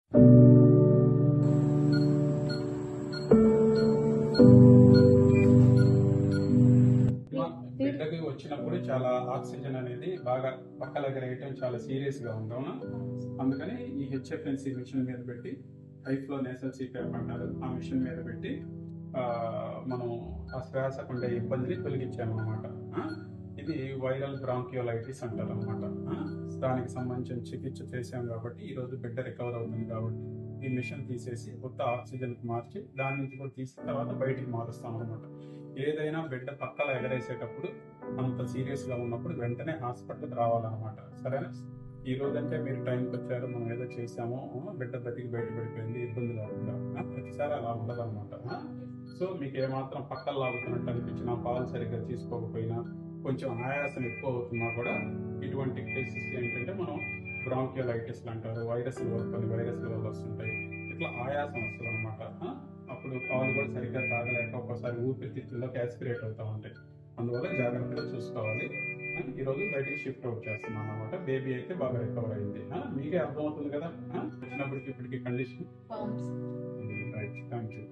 బిడ్డకి వచ్చినప్పుడు చాలా ఆక్సిజన్ అనేది బాగా పక్కల ఎగరేయటం చాలా సీరియస్ గా ఉంది. అవునా? అందుకని ఈ హెచ్ఎఫ్ఎన్సి మిషన్ మీద పెట్టి హై ఫ్లో నేసల్ సిపిఆర్ అంటారు, ఆ మిషన్ మీద పెట్టి మనం ఆ శ్వాసకు ఉండే ఇబ్బందిని తొలగించాము అనమాట. ఇది వైరల్ బ్రాంకియోలైటిస్ అంటారు అనమాట. దానికి సంబంధించిన చికిత్స చేసాం కాబట్టి ఈ రోజు బిడ్డ రికవర్ అవుతుంది. కాబట్టి ఈ మిషన్ తీసేసి కొత్త ఆక్సిజన్ కి మార్చి దాని నుంచి కూడా తీసిన తర్వాత బయటికి మారుస్తాం అనమాట. ఏదైనా బిడ్డ పక్కల ఎగరేసేటప్పుడు అంత సీరియస్ గా ఉన్నప్పుడు వెంటనే హాస్పిటల్కి రావాలన్నమాట. సరేనా? ఈ రోజంటే మీరు టైంకి వచ్చారు, మనం ఏదో చేసామో, బిడ్డ బతికి బయటపడిపోయింది, ఇబ్బంది లేకుండా. ప్రతిసారి అలా ఉండదు అనమాట. సో మీకు ఏమాత్రం పక్కన లాగుతున్నట్టు అనిపించినా, పాలు సరిగ్గా తీసుకోకపోయినా, కొంచెం ఆయాసం ఎక్కువ అవుతున్నా కూడా ఇటువంటి కేసెస్ ఏంటంటే మనం బ్రాంకియోలైటిస్ అంటారు, కొన్ని వైరస్ల వల్ల వస్తుంటాయి. ఇట్లా ఆయాసం వస్తుంది అనమాట. అప్పుడు పాలు కూడా సరిగ్గా తాగలేక ఒక్కోసారి ఊపిరితిత్తుల్లోకి యాస్పిరేట్ అవుతా ఉంటాయి. అందువల్ల జాగ్రత్తగా చూసుకోవాలి. ఈరోజు బయటికి షిఫ్ట్ అవుట్ చేస్తున్నాం అనమాట. బేబీ అయితే బాగా రికవర్ అయింది. మీకే అర్థమవుతుంది కదా వచ్చినప్పటికి ఇప్పటికి కండిషన్. Right, thank you.